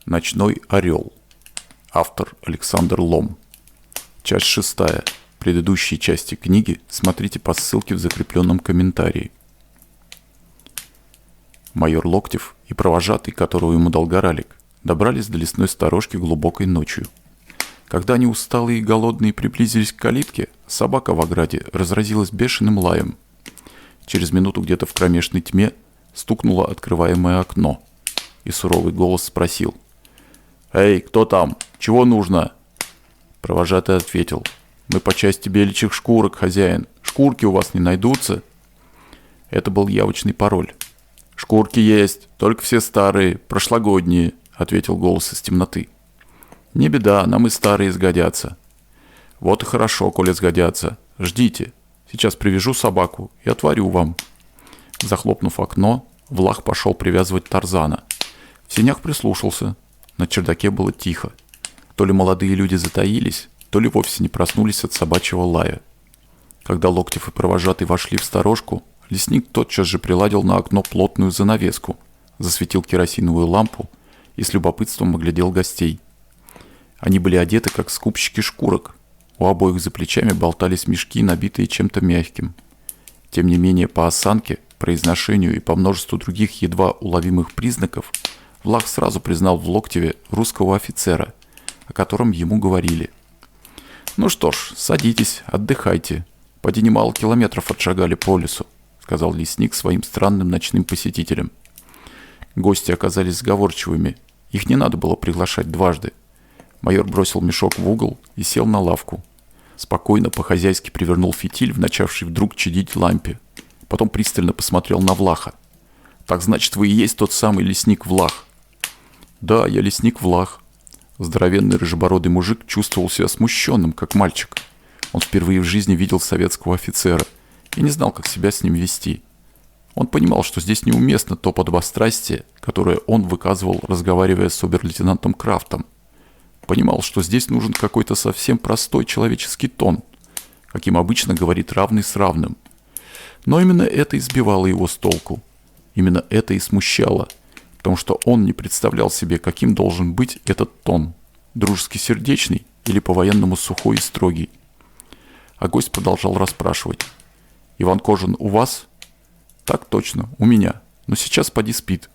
Ночной орел. Автор Александр Лом. Часть 6. Предыдущие части книги смотрите по ссылке в закрепленном комментарии. Майор Локтев и провожатый, которого ему дал Горалик, добрались до лесной сторожки глубокой ночью. Когда они усталые и голодные приблизились к калитке, собака в ограде разразилась бешеным лаем. Через минуту где-то в кромешной тьме стукнуло открываемое окно, и суровый голос спросил: «Эй, кто там? Чего нужно?» Провожатый ответил: «Мы по части беличьих шкурок, хозяин. Шкурки у вас не найдутся?» Это был явочный пароль. «Шкурки есть, только все старые, прошлогодние», — ответил голос из темноты. «Не беда, нам и старые сгодятся». «Вот и хорошо, коли сгодятся. Ждите. Сейчас привяжу собаку и отворю вам». Захлопнув окно, Влах пошел привязывать Тарзана. В сенях прислушался. На чердаке было тихо. То ли молодые люди затаились, то ли вовсе не проснулись от собачьего лая. Когда Локтев и провожатый вошли в сторожку, лесник тотчас же приладил на окно плотную занавеску, засветил керосиновую лампу и с любопытством оглядел гостей. Они были одеты, как скупщики шкурок. У обоих за плечами болтались мешки, набитые чем-то мягким. Тем не менее, по осанке, произношению и по множеству других едва уловимых признаков Влах сразу признал в Локтеве русского офицера, о котором ему говорили. «Ну что ж, садитесь, отдыхайте. Поди немало километров отшагали по лесу», — сказал лесник своим странным ночным посетителям. Гости оказались сговорчивыми. Их не надо было приглашать дважды. Майор бросил мешок в угол и сел на лавку. Спокойно по-хозяйски привернул фитиль в начавшей вдруг чадить лампе. Потом пристально посмотрел на Влаха. «Так значит, вы и есть тот самый лесник Влах?» «Да, я лесник Влах». Здоровенный рыжебородый мужик чувствовал себя смущенным, как мальчик. Он впервые в жизни видел советского офицера и не знал, как себя с ним вести. Он понимал, что здесь неуместно то подобострастие, которое он выказывал, разговаривая с обер-лейтенантом Крафтом. Понимал, что здесь нужен какой-то совсем простой человеческий тон, каким обычно говорит равный с равным. Но именно это избивало его с толку. Именно это и смущало, потому что он не представлял себе, каким должен быть этот тон, дружески сердечный или по-военному сухой и строгий. А гость продолжал расспрашивать: «Иван Кожин у вас?» «Так точно, у меня, но сейчас поди спит».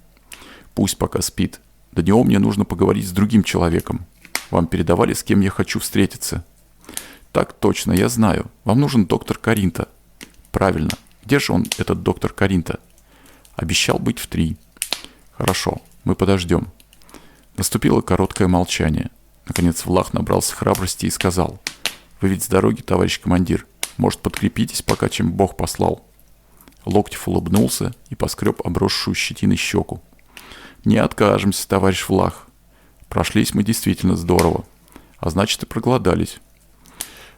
«Пусть пока спит. До него мне нужно поговорить с другим человеком. Вам передавали, с кем я хочу встретиться?» «Так точно, я знаю. Вам нужен доктор Каринта». «Правильно. Где же он, этот доктор Каринта?» «Обещал быть в 3. «Хорошо, мы подождем». Наступило короткое молчание. Наконец Влах набрался храбрости и сказал: «Вы ведь с дороги, товарищ командир. Может, подкрепитесь, пока чем Бог послал?» Локтев улыбнулся и поскреб обросшую щетиной щеку. «Не откажемся, товарищ Влах. Прошлись мы действительно здорово, а значит и проголодались».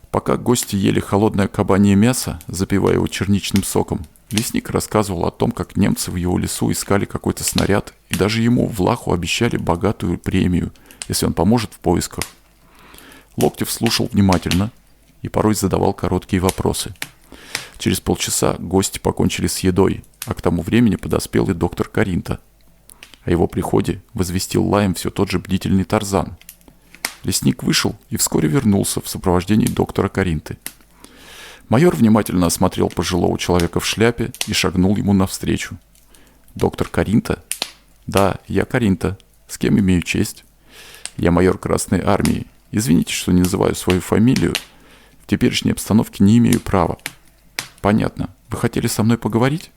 Пока гости ели холодное кабанье мясо, запивая его черничным соком, лесник рассказывал о том, как немцы в его лесу искали какой-то снаряд, и даже ему, Влаху, обещали богатую премию, если он поможет в поисках. Локтев слушал внимательно и порой задавал короткие вопросы. Через полчаса гости покончили с едой, а к тому времени подоспел и доктор Каринта. О его приходе возвестил лаем все тот же бдительный Тарзан. Лесник вышел и вскоре вернулся в сопровождении доктора Каринты. Майор внимательно осмотрел пожилого человека в шляпе и шагнул ему навстречу. «Доктор Каринта?» «Да, я Каринта. С кем имею честь?» «Я майор Красной Армии. Извините, что не называю свою фамилию. В теперешней обстановке не имею права». «Понятно. Вы хотели со мной поговорить?»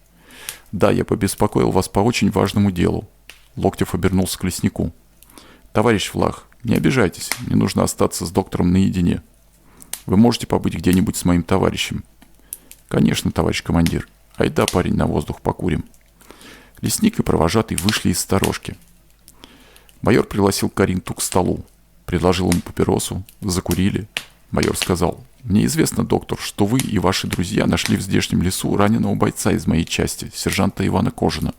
«Да, я побеспокоил вас по очень важному делу». Локтев обернулся к леснику. «Товарищ Влах, не обижайтесь, мне нужно остаться с доктором наедине. Вы можете побыть где-нибудь с моим товарищем?» «Конечно, товарищ командир. Айда, парень, на воздух покурим». Лесник и провожатый вышли из сторожки. Майор пригласил Каринту к столу, предложил ему папиросу, закурили. Майор сказал: «Мне известно, доктор, что вы и ваши друзья нашли в здешнем лесу раненого бойца из моей части, сержанта Ивана Кожина.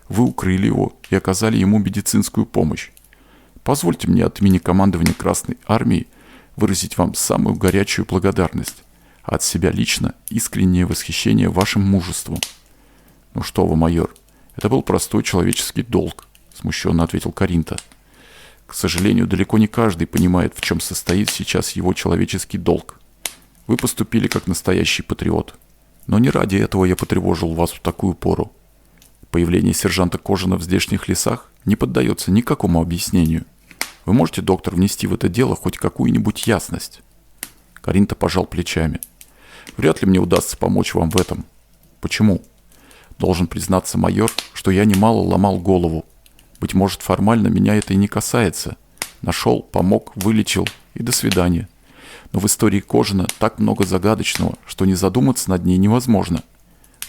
Вы укрыли его и оказали ему медицинскую помощь. Позвольте мне от имени командования Красной Армии выразить вам самую горячую благодарность, а от себя лично искреннее восхищение вашим мужеством». «Ну что вы, майор, это был простой человеческий долг», — смущенно ответил Каринта. К сожалению, далеко не каждый понимает, в чем состоит сейчас его человеческий долг. Вы поступили как настоящий патриот. Но не ради этого я потревожил вас в такую пору. Появление сержанта Кожина в здешних лесах не поддается никакому объяснению. Вы можете, доктор, внести в это дело хоть какую-нибудь ясность?» Каринта пожал плечами. «Вряд ли мне удастся помочь вам в этом». «Почему?» «Должен признаться, майор, что я немало ломал голову. Быть может, формально меня это и не касается. Нашел, помог, вылечил и до свидания. Но в истории Кожина так много загадочного, что не задуматься над ней невозможно.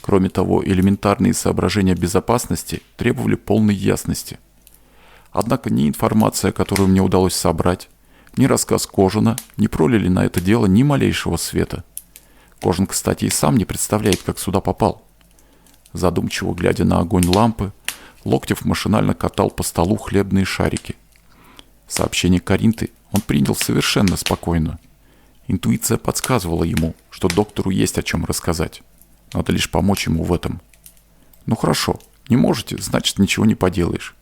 Кроме того, элементарные соображения безопасности требовали полной ясности. Однако ни информация, которую мне удалось собрать, ни рассказ Кожина не пролили на это дело ни малейшего света. Кожин, кстати, и сам не представляет, как сюда попал». Задумчиво глядя на огонь лампы, Локтев машинально катал по столу хлебные шарики. Сообщение Каринты он принял совершенно спокойно. Интуиция подсказывала ему, что доктору есть о чем рассказать. Надо лишь помочь ему в этом. «Ну хорошо, не можете, значит, ничего не поделаешь.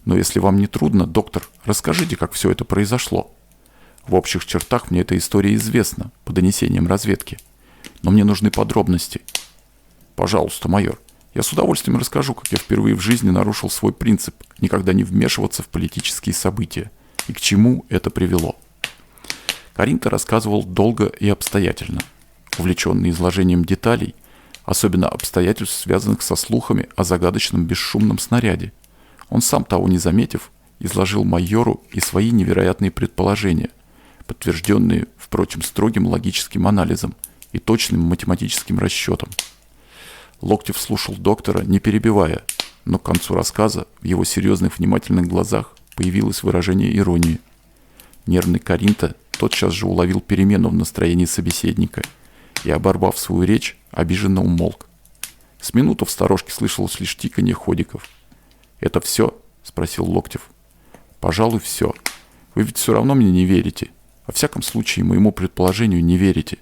Но если вам не трудно, доктор, расскажите, как все это произошло. В общих чертах мне эта история известна, по донесениям разведки. Но мне нужны подробности». «Пожалуйста, майор, я с удовольствием расскажу, как я впервые в жизни нарушил свой принцип никогда не вмешиваться в политические события и к чему это привело». Каринта рассказывал долго и обстоятельно, увлеченный изложением деталей, особенно обстоятельств, связанных со слухами о загадочном бесшумном снаряде. Он сам, того не заметив, изложил майору и свои невероятные предположения, подтвержденные, впрочем, строгим логическим анализом и точным математическим расчетом. Локтев слушал доктора, не перебивая, но к концу рассказа в его серьезных внимательных глазах появилось выражение иронии. Нервный Каринта тотчас же уловил перемену в настроении собеседника и, оборвав свою речь, обиженно умолк. С минуту в сторожке слышалось лишь тиканье ходиков. «Это все?» — спросил Локтев. «Пожалуй, все. Вы ведь все равно мне не верите. Во всяком случае, моему предположению не верите.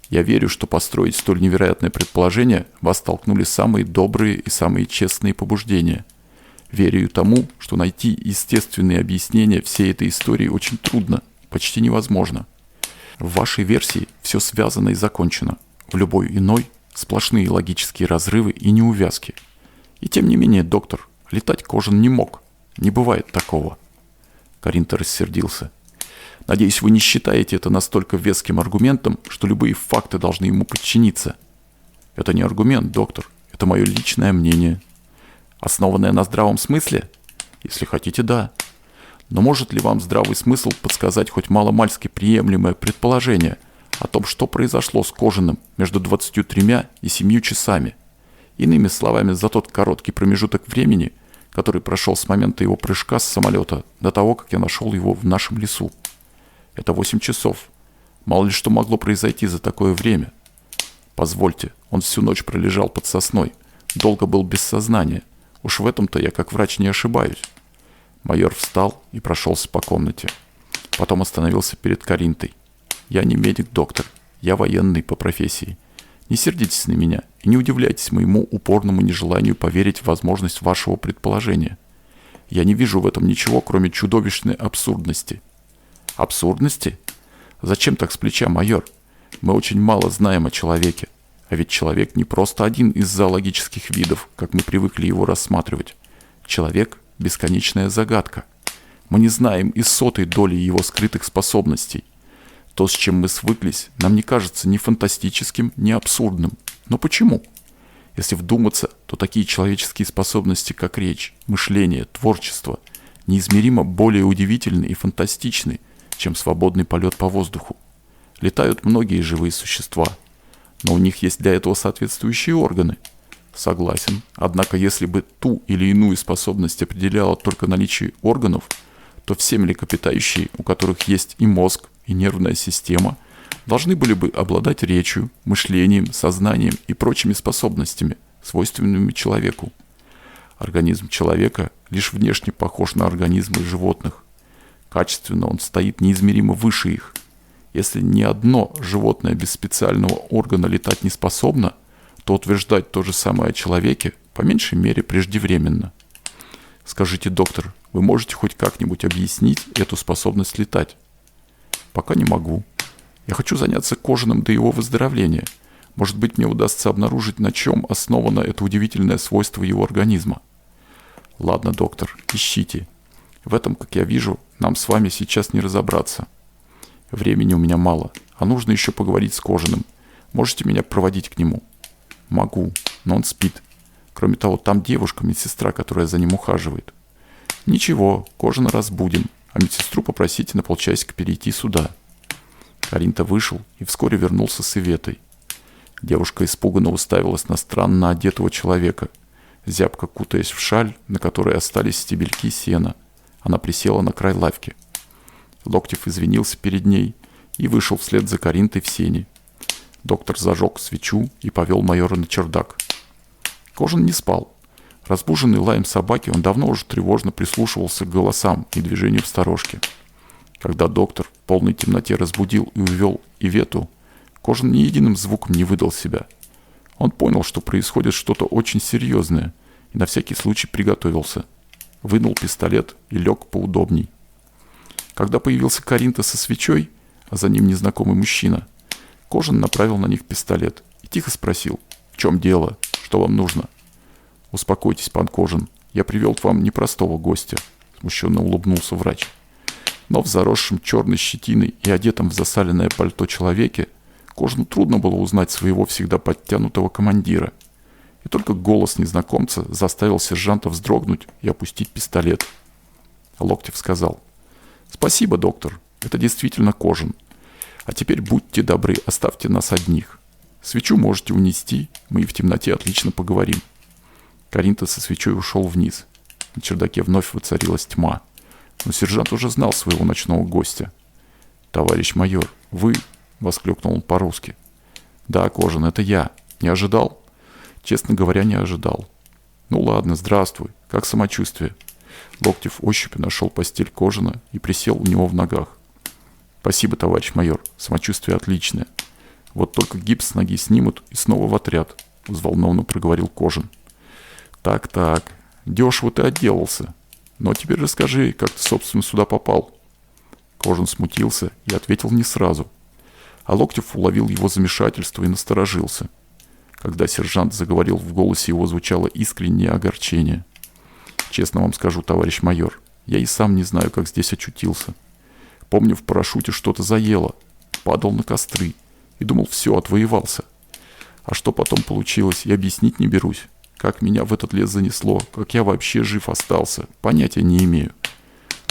Я верю, что построить столь невероятное предположение вас толкнули самые добрые и самые честные побуждения. Верю тому, что найти естественные объяснения всей этой истории очень трудно, почти невозможно. В вашей версии все связано и закончено. В любой иной сплошные логические разрывы и неувязки. И тем не менее, доктор, летать Кожин не мог. Не бывает такого». Каринта рассердился. «Надеюсь, вы не считаете это настолько веским аргументом, что любые факты должны ему подчиниться». «Это не аргумент, доктор. Это мое личное мнение». «Основанное на здравом смысле?» «Если хотите, да. Но может ли вам здравый смысл подсказать хоть маломальски приемлемое предположение о том, что произошло с Кожиным между 23 и 7 часами? Иными словами, за тот короткий промежуток времени, который прошел с момента его прыжка с самолета до того, как я нашел его в нашем лесу. Это 8 часов. Мало ли что могло произойти за такое время. Позвольте, он всю ночь пролежал под сосной, долго был без сознания. Уж в этом-то я как врач не ошибаюсь». Майор встал и прошелся по комнате. Потом остановился перед Каринтой. «Я не медик, доктор. Я военный по профессии. Не сердитесь на меня и не удивляйтесь моему упорному нежеланию поверить в возможность вашего предположения. Я не вижу в этом ничего, кроме чудовищной абсурдности». «Абсурдности? Зачем так с плеча, майор? Мы очень мало знаем о человеке. А ведь человек не просто один из зоологических видов, как мы привыкли его рассматривать. Человек – бесконечная загадка. Мы не знаем и сотой доли его скрытых способностей. То, с чем мы свыклись, нам не кажется ни фантастическим, ни абсурдным. Но почему? Если вдуматься, то такие человеческие способности, как речь, мышление, творчество, неизмеримо более удивительны и фантастичны, чем свободный полет по воздуху. Летают многие живые существа, но у них есть для этого соответствующие органы. Согласен, однако если бы ту или иную способность определяло только наличие органов, то все млекопитающие, у которых есть и мозг, и нервная система, должны были бы обладать речью, мышлением, сознанием и прочими способностями, свойственными человеку. Организм человека лишь внешне похож на организмы животных. Качественно он стоит неизмеримо выше их. Если ни одно животное без специального органа летать не способно, то утверждать то же самое о человеке по меньшей мере преждевременно. Скажите, доктор, вы можете хоть как-нибудь объяснить эту способность летать? Пока не могу. Я хочу заняться Кожаным до его выздоровления. Может быть, мне удастся обнаружить, на чем основано это удивительное свойство его организма. Ладно, доктор, ищите. В этом, как я вижу, нам с вами сейчас не разобраться. Времени у меня мало, а нужно еще поговорить с Кожаным. Можете меня проводить к нему? Могу, но он спит. Кроме того, там девушка, медсестра, которая за ним ухаживает. Ничего, Кожина разбудим, а медсестру попросите на полчасика перейти сюда. Каринта вышел и вскоре вернулся с Иветой. Девушка испуганно уставилась на странно одетого человека, зябко кутаясь в шаль, на которой остались стебельки сена. Она присела на край лавки. Локтев извинился перед ней и вышел вслед за Каринтой в сени. Доктор зажег свечу и повел майора на чердак. Кожин не спал. Разбуженный лаем собаки, он давно уже тревожно прислушивался к голосам и движению в сторожке. Когда доктор в полной темноте разбудил и увел Ивету, Кожин ни единым звуком не выдал себя. Он понял, что происходит что-то очень серьезное, и на всякий случай приготовился. Вынул пистолет и лег поудобней. Когда появился Каринта со свечой, а за ним незнакомый мужчина, Кожин направил на них пистолет и тихо спросил: «В чем дело? Что вам нужно?» «Успокойтесь, пан Кожин, я привел к вам непростого гостя», — смущенно улыбнулся врач. Но в заросшем черной щетиной и одетом в засаленное пальто человеке Кожину трудно было узнать своего всегда подтянутого командира. И только голос незнакомца заставил сержанта вздрогнуть и опустить пистолет. Локтев сказал: «Спасибо, доктор, это действительно Кожин. А теперь будьте добры, оставьте нас одних. Свечу можете унести, мы и в темноте отлично поговорим». Каринта со свечой ушел вниз. На чердаке вновь воцарилась тьма. Но сержант уже знал своего ночного гостя. «Товарищ майор, вы...» — воскликнул он по-русски. «Да, Кожин, это я. Не ожидал?» «Честно говоря, не ожидал». «Ну ладно, здравствуй. Как самочувствие?» Локтев ощупью нашел постель Кожина и присел у него в ногах. «Спасибо, товарищ майор. Самочувствие отличное. Вот только гипс с ноги снимут и снова в отряд», — взволнованно проговорил Кожин. «Так, дешево ты отделался. Но теперь расскажи, как ты, собственно, сюда попал». Кожин смутился и ответил не сразу. А Локтев уловил его замешательство и насторожился. Когда сержант заговорил, в голосе его звучало искреннее огорчение. «Честно вам скажу, товарищ майор, я и сам не знаю, как здесь очутился. Помню, в парашюте что-то заело, падал на костры и думал, все, отвоевался. А что потом получилось, я объяснить не берусь. Как меня в этот лес занесло, как я вообще жив остался, понятия не имею.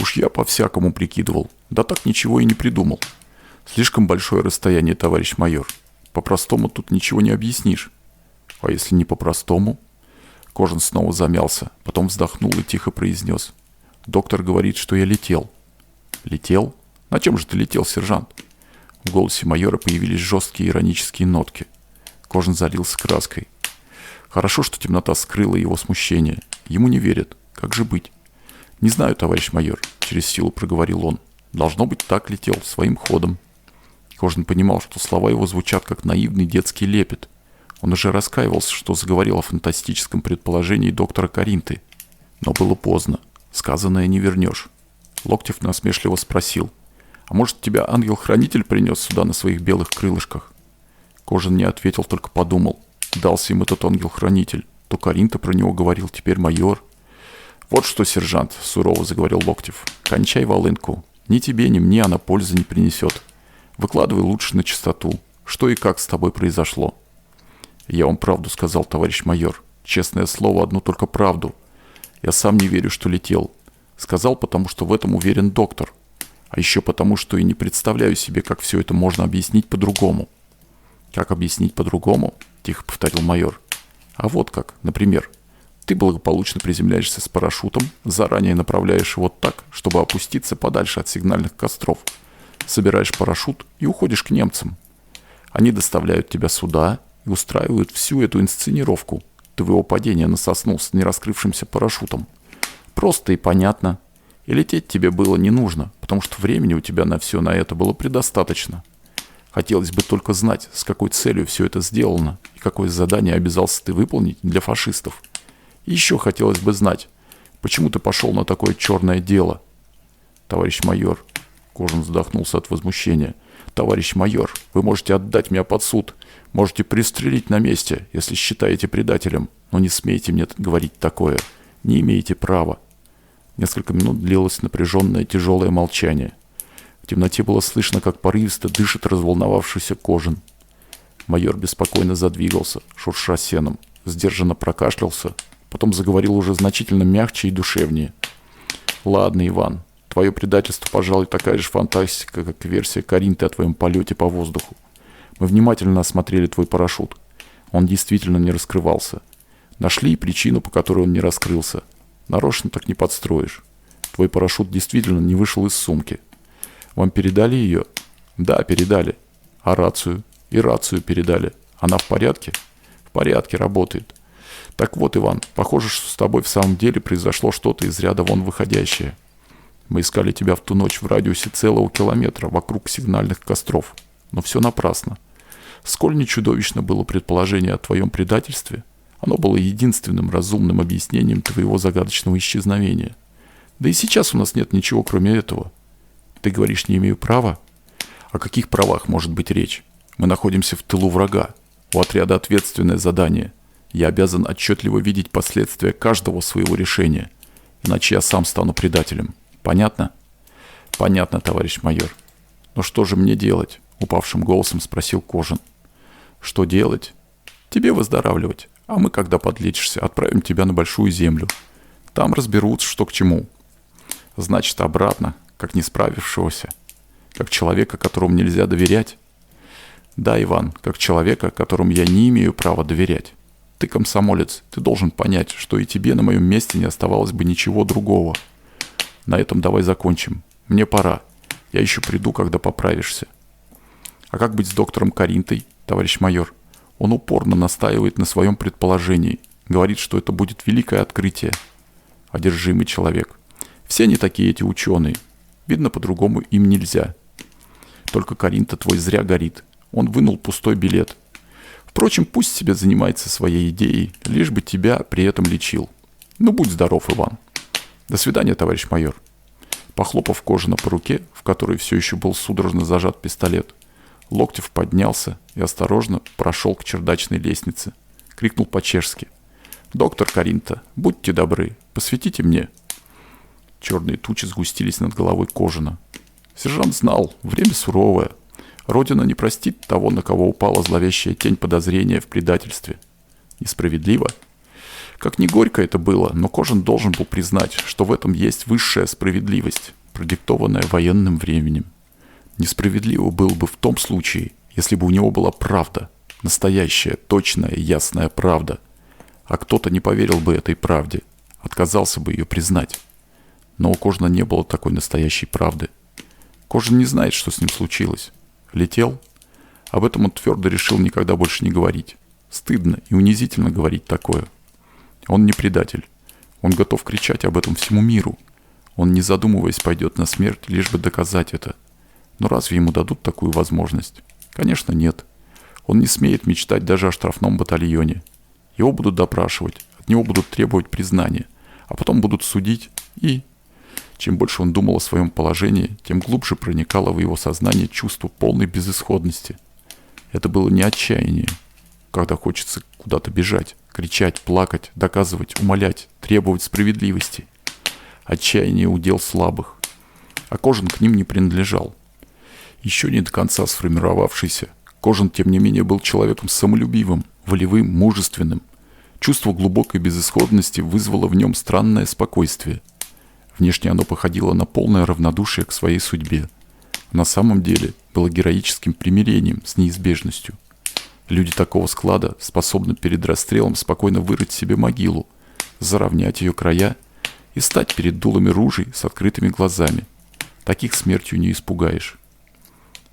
Уж я по-всякому прикидывал, да так ничего и не придумал. Слишком большое расстояние, товарищ майор. По-простому тут ничего не объяснишь». «А если не по-простому?» Кожин снова замялся, потом вздохнул и тихо произнес: «Доктор говорит, что я летел». «Летел? На чем же ты летел, сержант?» В голосе майора появились жесткие иронические нотки. Кожин залился краской. Хорошо, что темнота скрыла его смущение. Ему не верят. Как же быть? «Не знаю, товарищ майор», — через силу проговорил он. «Должно быть, так летел, своим ходом». Кожин понимал, что слова его звучат как наивный детский лепет. Он уже раскаивался, что заговорил о фантастическом предположении доктора Каринты. Но было поздно. Сказанное не вернешь. Локтев насмешливо спросил: «А может, тебя ангел-хранитель принес сюда на своих белых крылышках?» Кожин не ответил, только подумал. Дался им этот ангел-хранитель. То Каринта про него говорил, теперь майор. «Вот что, сержант», — сурово заговорил Локтев, — «кончай волынку. Ни тебе, ни мне она пользы не принесет. Выкладывай лучше на чистоту. Что и как с тобой произошло?» «Я вам правду сказал, товарищ майор. Честное слово, одну только правду. Я сам не верю, что летел. Сказал, потому что в этом уверен доктор. А еще потому, что и не представляю себе, как все это можно объяснить по-другому». «Как объяснить по-другому?» — тихо повторил майор. «А вот как, например, ты благополучно приземляешься с парашютом, заранее направляешь его так, чтобы опуститься подальше от сигнальных костров, собираешь парашют и уходишь к немцам. Они доставляют тебя сюда и устраивают всю эту инсценировку твоего падения на сосну с нераскрывшимся парашютом. Просто и понятно. И лететь тебе было не нужно, потому что времени у тебя на все на это было предостаточно. Хотелось бы только знать, с какой целью все это сделано и какое задание обязался ты выполнить для фашистов. И еще хотелось бы знать, Почему ты пошел на такое черное дело? Товарищ майор. Кожин задохнулся от возмущения. Товарищ майор, вы можете отдать меня под суд. Можете пристрелить на месте, если считаете предателем. Но не смейте мне говорить такое. Не имеете права. Несколько минут длилось напряженное тяжелое молчание. В темноте было слышно, как порывисто дышит разволновавшийся Кожин. Майор беспокойно задвигался, шурша сеном, сдержанно прокашлялся, потом заговорил уже значительно мягче и душевнее. «Ладно, Иван, твое предательство, пожалуй, такая же фантастика, как версия Каринты о твоем полете по воздуху. Мы внимательно осмотрели твой парашют. Он действительно не раскрывался. Нашли причину, по которой он не раскрылся. Нарочно так не подстроишь. Твой парашют действительно не вышел из сумки. Вам передали ее? Да, передали. А рацию? И рацию передали. Она в порядке? В порядке, работает. Так вот, Иван, похоже, что с тобой в самом деле произошло что-то из ряда вон выходящее. Мы искали тебя в ту ночь в радиусе целого километра вокруг сигнальных костров. Но все напрасно. Сколь не чудовищно было предположение о твоем предательстве, оно было единственным разумным объяснением твоего загадочного исчезновения. Да и сейчас у нас нет ничего, кроме этого. Ты говоришь, не имею права? О каких правах может быть речь? Мы находимся в тылу врага. У отряда ответственное задание. Я обязан отчетливо видеть последствия каждого своего решения. Иначе я сам стану предателем. Понятно? Понятно, товарищ майор. Но что же мне делать? Упавшим голосом спросил Кожин. Что делать? Тебе выздоравливать. А мы, когда подлечишься, отправим тебя на большую землю. Там разберутся, что к чему. Значит, обратно, как не справившегося. Как человека, которому нельзя доверять. Да, Иван, как человека, которому я не имею права доверять. Ты комсомолец, ты должен понять, что и тебе на моем месте не оставалось бы ничего другого. На этом давай закончим. Мне пора. Я еще приду, когда поправишься. А как быть с доктором Каринтой, товарищ майор? Он упорно настаивает на своем предположении. Говорит, что это будет великое открытие. Одержимый человек. Все они такие, эти ученые. Видно, по-другому им нельзя. Только Каринта твой зря горит. Он вынул пустой билет. Впрочем, пусть себе занимается своей идеей, лишь бы тебя при этом лечил. Ну, будь здоров, Иван. До свидания, товарищ майор. Похлопав Кожина по руке, в которой все еще был судорожно зажат пистолет, Локтев поднялся и осторожно прошел к чердачной лестнице. Крикнул по-чешски. «Доктор Каринта, будьте добры, посветите мне». Черные тучи сгустились над головой Кожина. Сержант знал, время суровое. Родина не простит того, на кого упала зловещая тень подозрения в предательстве. Несправедливо? Как ни горько это было, но Кожин должен был признать, что в этом есть высшая справедливость, продиктованная военным временем. Несправедливо было бы в том случае, если бы у него была правда, настоящая, точная, ясная правда, а кто-то не поверил бы этой правде, отказался бы ее признать. Но у Кожина не было такой настоящей правды. Кожин не знает, что с ним случилось. Летел? Об этом он твердо решил никогда больше не говорить. Стыдно и унизительно говорить такое. Он не предатель. Он готов кричать об этом всему миру. Он, не задумываясь, пойдет на смерть, лишь бы доказать это. Но разве ему дадут такую возможность? Конечно, нет. Он не смеет мечтать даже о штрафном батальоне. Его будут допрашивать, от него будут требовать признания, а потом будут судить и... Чем больше он думал о своем положении, тем глубже проникало в его сознание чувство полной безысходности. Это было не отчаяние, когда хочется куда-то бежать, кричать, плакать, доказывать, умолять, требовать справедливости. Отчаяние удел слабых, а Кожин к ним не принадлежал. Еще не до конца сформировавшийся, Кожин, тем не менее, был человеком самолюбивым, волевым, мужественным. Чувство глубокой безысходности вызвало в нем странное спокойствие. Внешне оно походило на полное равнодушие к своей судьбе. На самом деле было героическим примирением с неизбежностью. Люди такого склада способны перед расстрелом спокойно вырыть себе могилу, заровнять ее края и стать перед дулами ружей с открытыми глазами. Таких смертью не испугаешь.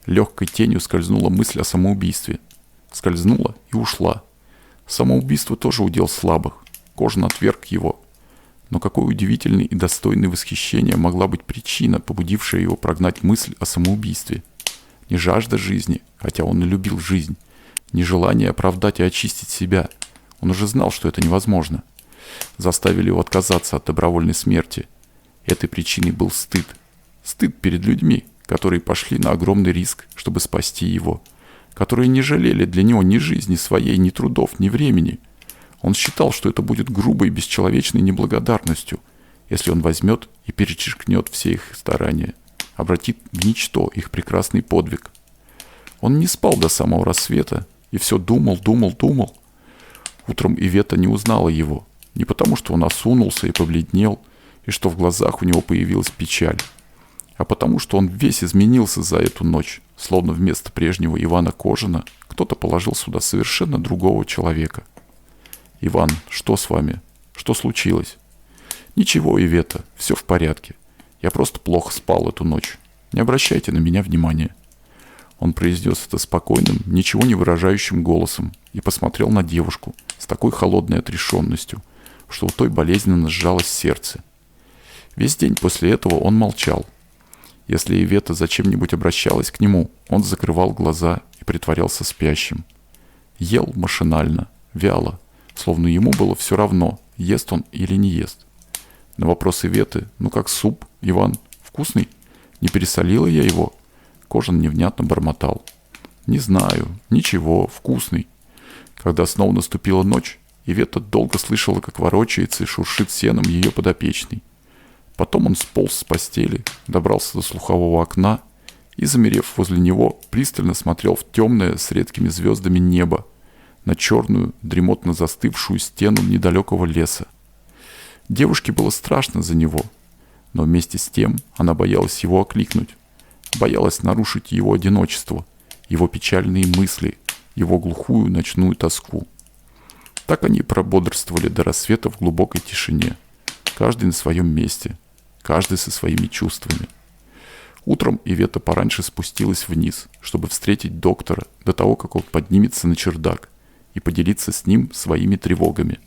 Легкой тенью скользнула мысль о самоубийстве. Скользнула и ушла. Самоубийство тоже удел слабых. Кожин отверг его. Но какой удивительной и достойной восхищения могла быть причина, побудившая его прогнать мысль о самоубийстве? Не жажда жизни, хотя он и любил жизнь, не желание оправдать и очистить себя. Он уже знал, что это невозможно. заставили его отказаться от добровольной смерти. Этой причиной был стыд. Стыд перед людьми, которые пошли на огромный риск, чтобы спасти его, которые не жалели для него ни жизни своей, ни трудов, ни времени. Он считал, что это будет грубой, бесчеловечной неблагодарностью, если он возьмет и перечеркнет все их старания, обратит в ничто их прекрасный подвиг. Он не спал до самого рассвета и все думал. Утром Ивета не узнала его, не потому что он осунулся и побледнел, и что в глазах у него появилась печаль, а потому что он весь изменился за эту ночь, словно вместо прежнего Ивана Кожина кто-то положил сюда совершенно другого человека. «Иван, что с вами? Что случилось?» «Ничего, Ивета, все в порядке. Я просто плохо спал эту ночь. Не обращайте на меня внимания». Он произнес это спокойным, ничего не выражающим голосом и посмотрел на девушку с такой холодной отрешенностью, что у той болезненно сжалось сердце. Весь день после этого он молчал. Если Ивета зачем-нибудь обращалась к нему, он закрывал глаза и притворялся спящим. Ел машинально, вяло, словно ему было все равно, ест он или не ест. На вопрос Иветы: «Ну как суп, Иван, вкусный? Не пересолила я его?» Кожин невнятно бормотал: «Не знаю, ничего, вкусный». Когда снова наступила ночь, Ивета долго слышала, как ворочается и шуршит сеном ее подопечный. Потом он сполз с постели, добрался до слухового окна и, замерев возле него, пристально смотрел в темное с редкими звездами небо, на черную, дремотно застывшую стену недалекого леса. Девушке было страшно за него, но вместе с тем она боялась его окликнуть, боялась нарушить его одиночество, его печальные мысли, его глухую ночную тоску. Так они прободрствовали до рассвета в глубокой тишине, каждый на своем месте, каждый со своими чувствами. Утром Ивета пораньше спустилась вниз, чтобы встретить доктора до того, как он поднимется на чердак и поделиться с ним своими тревогами.